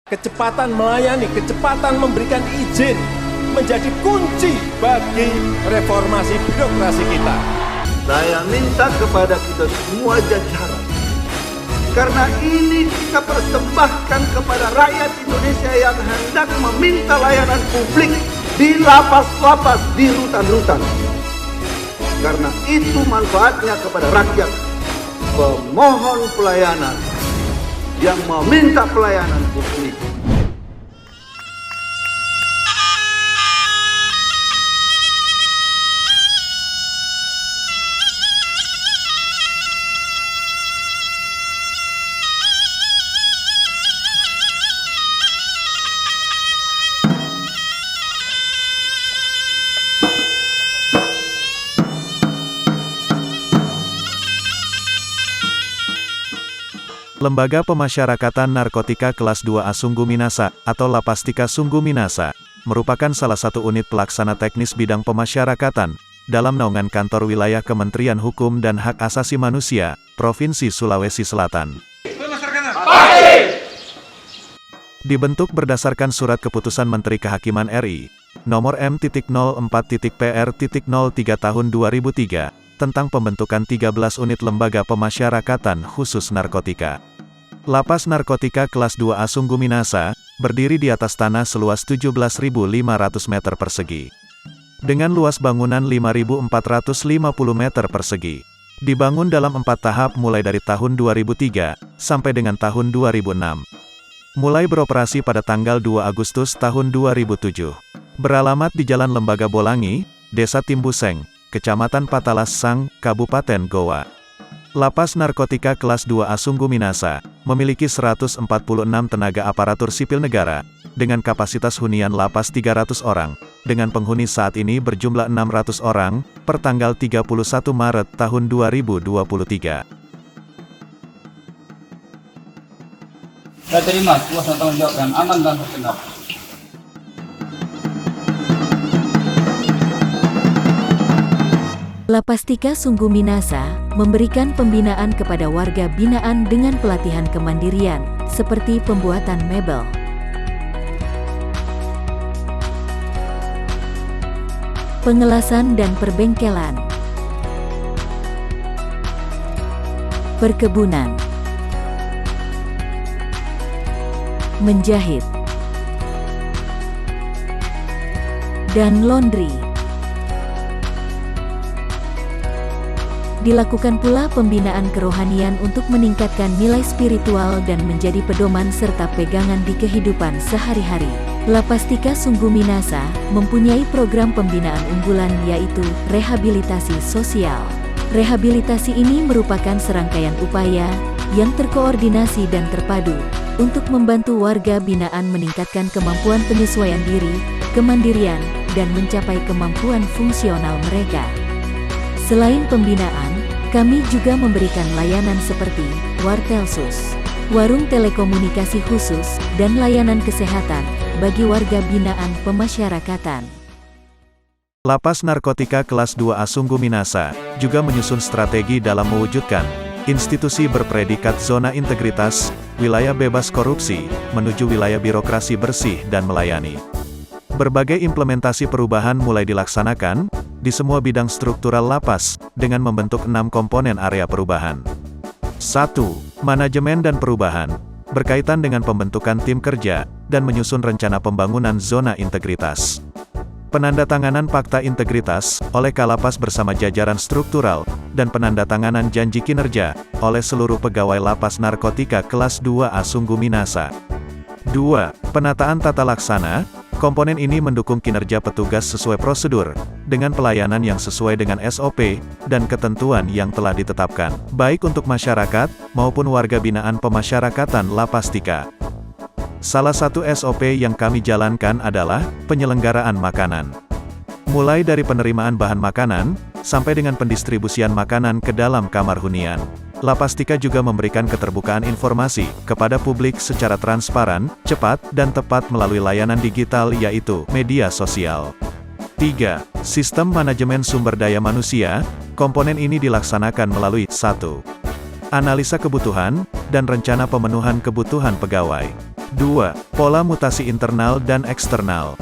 Kecepatan melayani, kecepatan memberikan izin menjadi kunci bagi reformasi birokrasi kita. Saya minta kepada kita semua jajaran, karena ini kita persembahkan kepada rakyat Indonesia yang hendak meminta layanan publik di lapas-lapas, di rutan-rutan. Karena itu manfaatnya kepada rakyat, pemohon pelayanan yang meminta pelayanan publik. Lembaga Pemasyarakatan Narkotika Kelas 2A Sungguh Minasa, atau Lapastika Sungguh Minasa, merupakan salah satu unit pelaksana teknis bidang pemasyarakatan, dalam naungan Kantor Wilayah Kementerian Hukum dan Hak Asasi Manusia, Provinsi Sulawesi Selatan. Dibentuk berdasarkan Surat Keputusan Menteri Kehakiman RI, nomor M.04.PR.03 tahun 2003, tentang pembentukan 13 unit lembaga pemasyarakatan khusus narkotika. Lapas Narkotika Kelas 2A Sungguh Minasa, berdiri di atas tanah seluas 17.500 meter persegi. Dengan luas bangunan 5.450 meter persegi. Dibangun dalam 4 tahap mulai dari tahun 2003, sampai dengan tahun 2006. Mulai beroperasi pada tanggal 2 Agustus tahun 2007. Beralamat di Jalan Lembaga Bolangi, Desa Timbuseng, Kecamatan Patalasang, Kabupaten Goa. Lapas Narkotika Kelas 2A Sungguh Minasa, memiliki 146 tenaga aparatur sipil negara, dengan kapasitas hunian lapas 300 orang, dengan penghuni saat ini berjumlah 600 orang, per tanggal 31 Maret tahun 2023. Saya terima kuasa tanggung jawab yang aman dan benar. Lapastika Sungguh Minasa memberikan pembinaan kepada warga binaan dengan pelatihan kemandirian, seperti pembuatan mebel, pengelasan dan perbengkelan, perkebunan, menjahit, dan laundry. Dilakukan pula pembinaan kerohanian untuk meningkatkan nilai spiritual dan menjadi pedoman serta pegangan di kehidupan sehari-hari. Lapastika Sungguh Minasa mempunyai program pembinaan unggulan yaitu rehabilitasi sosial. Rehabilitasi ini merupakan serangkaian upaya yang terkoordinasi dan terpadu untuk membantu warga binaan meningkatkan kemampuan penyesuaian diri, kemandirian, dan mencapai kemampuan fungsional mereka. Selain pembinaan, kami juga memberikan layanan seperti Wartelsus, warung telekomunikasi khusus, dan layanan kesehatan bagi warga binaan pemasyarakatan. Lapas Narkotika Kelas 2A Sungguh Minasa juga menyusun strategi dalam mewujudkan institusi berpredikat zona integritas, wilayah bebas korupsi, menuju wilayah birokrasi bersih dan melayani. Berbagai implementasi perubahan mulai dilaksanakan di semua bidang struktural lapas, dengan membentuk 6 komponen area perubahan. 1. Manajemen dan perubahan, berkaitan dengan pembentukan tim kerja, dan menyusun rencana pembangunan zona integritas. Penandatanganan Fakta Integritas, oleh Kalapas bersama jajaran struktural, dan penandatanganan janji kinerja, oleh seluruh pegawai Lapas Narkotika Kelas 2A Sungguh Minasa. 2. Penataan tata laksana. Komponen ini mendukung kinerja petugas sesuai prosedur, dengan pelayanan yang sesuai dengan SOP, dan ketentuan yang telah ditetapkan, baik untuk masyarakat, maupun warga binaan pemasyarakatan Lapastika. Salah satu SOP yang kami jalankan adalah penyelenggaraan makanan. Mulai dari penerimaan bahan makanan, sampai dengan pendistribusian makanan ke dalam kamar hunian. Lapastika juga memberikan keterbukaan informasi kepada publik secara transparan, cepat, dan tepat melalui layanan digital yaitu media sosial. 3. Sistem manajemen sumber daya manusia. Komponen ini dilaksanakan melalui 1. Analisa kebutuhan, dan rencana pemenuhan kebutuhan pegawai. 2. Pola mutasi internal dan eksternal.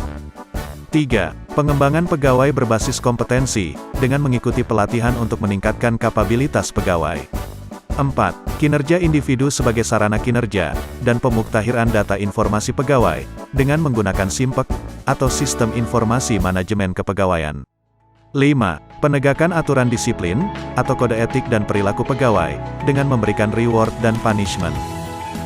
3. Pengembangan pegawai berbasis kompetensi, dengan mengikuti pelatihan untuk meningkatkan kapabilitas pegawai. 4. Kinerja individu sebagai sarana kinerja, dan pemuktahiran data informasi pegawai, dengan menggunakan SIMPEK, atau Sistem Informasi Manajemen Kepegawaian. 5. Penegakan aturan disiplin, atau kode etik dan perilaku pegawai, dengan memberikan reward dan punishment.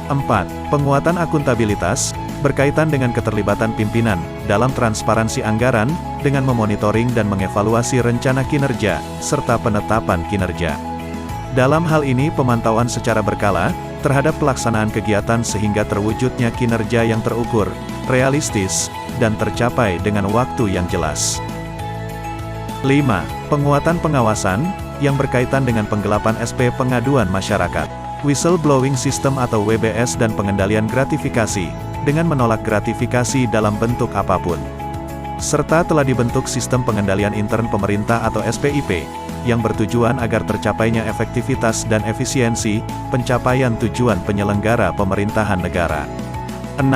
4. Penguatan akuntabilitas, berkaitan dengan keterlibatan pimpinan, dalam transparansi anggaran, dengan memonitoring dan mengevaluasi rencana kinerja, serta penetapan kinerja. Dalam hal ini pemantauan secara berkala, terhadap pelaksanaan kegiatan sehingga terwujudnya kinerja yang terukur, realistis, dan tercapai dengan waktu yang jelas. 5. Penguatan pengawasan, yang berkaitan dengan penggelapan SP pengaduan masyarakat, whistleblowing system atau WBS dan pengendalian gratifikasi, dengan menolak gratifikasi dalam bentuk apapun. Serta telah dibentuk sistem pengendalian intern pemerintah atau SPIP, yang bertujuan agar tercapainya efektivitas dan efisiensi, pencapaian tujuan penyelenggara pemerintahan negara. 6.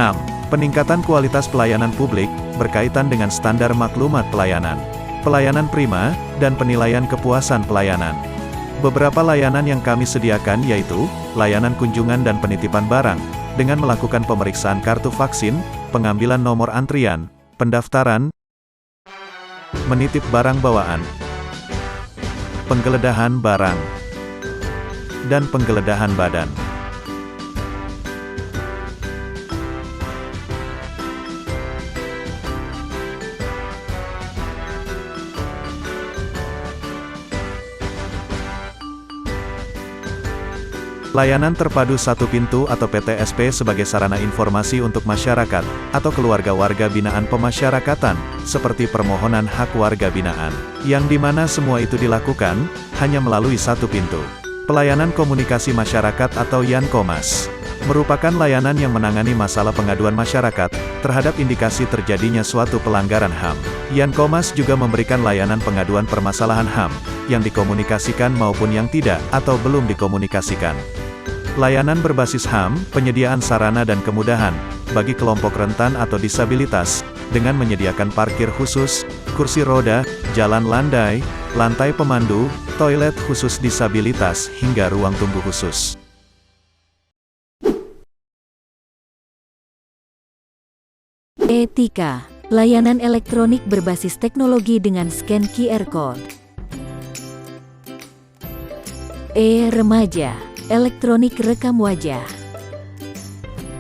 Peningkatan kualitas pelayanan publik, berkaitan dengan standar maklumat pelayanan, pelayanan prima, dan penilaian kepuasan pelayanan. Beberapa layanan yang kami sediakan yaitu, layanan kunjungan dan penitipan barang, dengan melakukan pemeriksaan kartu vaksin, pengambilan nomor antrian, pendaftaran, menitip barang bawaan, penggeledahan barang, dan penggeledahan badan. Layanan terpadu satu pintu atau PTSP sebagai sarana informasi untuk masyarakat, atau keluarga warga binaan pemasyarakatan, seperti permohonan hak warga binaan, yang dimana semua itu dilakukan, hanya melalui satu pintu. Pelayanan komunikasi masyarakat atau Yankomas, merupakan layanan yang menangani masalah pengaduan masyarakat, terhadap indikasi terjadinya suatu pelanggaran HAM. Yankomas juga memberikan layanan pengaduan permasalahan HAM, yang dikomunikasikan maupun yang tidak, atau belum dikomunikasikan. Layanan berbasis HAM, penyediaan sarana dan kemudahan, bagi kelompok rentan atau disabilitas, dengan menyediakan parkir khusus, kursi roda, jalan landai, lantai pemandu, toilet khusus disabilitas, hingga ruang tunggu khusus. Etika, layanan elektronik berbasis teknologi dengan scan QR Code. Remaja, elektronik rekam wajah.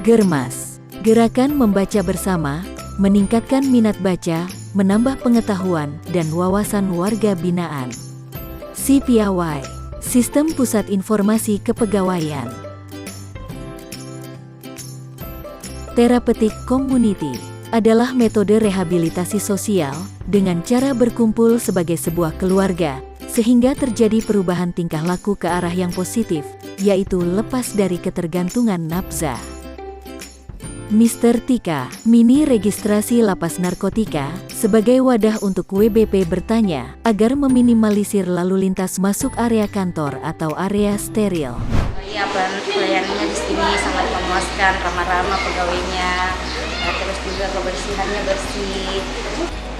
Germas, gerakan membaca bersama, meningkatkan minat baca, menambah pengetahuan dan wawasan warga binaan. CPAY, Sistem Pusat Informasi Kepegawaian. Therapeutic Community adalah metode rehabilitasi sosial dengan cara berkumpul sebagai sebuah keluarga, sehingga terjadi perubahan tingkah laku ke arah yang positif, yaitu lepas dari ketergantungan nafsa. Mr. Tika, mini registrasi lapas narkotika, sebagai wadah untuk WBP bertanya, agar meminimalisir lalu lintas masuk area kantor atau area steril. Iya, pelayanannya di sini sangat memuaskan, ramah-ramah pegawainya, terus juga kebersihannya bersih.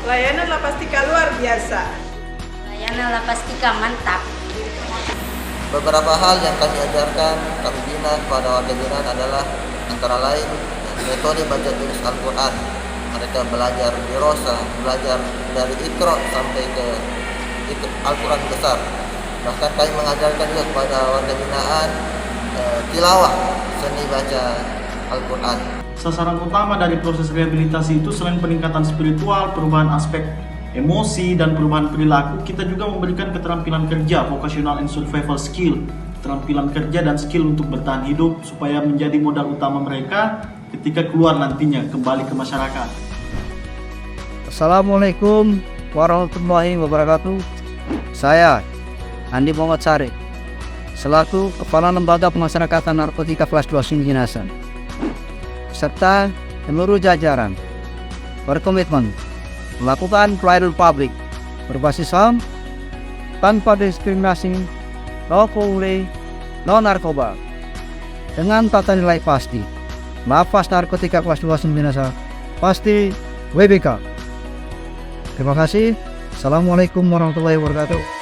Layanan Lapas Tika luar biasa. Layanan Lapas Tika mantap. Beberapa hal yang kami ajarkan, kami bina kepada warga binaan adalah antara lain metode baca tulis Al-Quran. Mereka belajar dirosa, belajar dari Iqra sampai ke Al-Quran besar. Bahkan kami mengajarkan juga kepada warga binaan tilawah, seni baca Al-Quran. Sasaran utama dari proses rehabilitasi itu selain peningkatan spiritual, perubahan aspek emosi, dan perubahan perilaku, kita juga memberikan keterampilan kerja, vocational and survival skill, keterampilan kerja dan skill untuk bertahan hidup, supaya menjadi modal utama mereka ketika keluar nantinya kembali ke masyarakat. Assalamualaikum warahmatullahi wabarakatuh. Saya Andi Muhammad Sari, selaku Kepala Lembaga Pemasyarakatan Narkotika Kelas 2 Sungguh Minasa, serta seluruh jajaran berkomitmen melakukan pelayanan publik berbasis HAM tanpa diskriminasi, no pungli, no narkoba, dengan tata nilai pasti, Lapas Narkotika kelas 2 Sungguh Minasa, pasti WBK. Terima kasih. Assalamualaikum warahmatullahi wabarakatuh.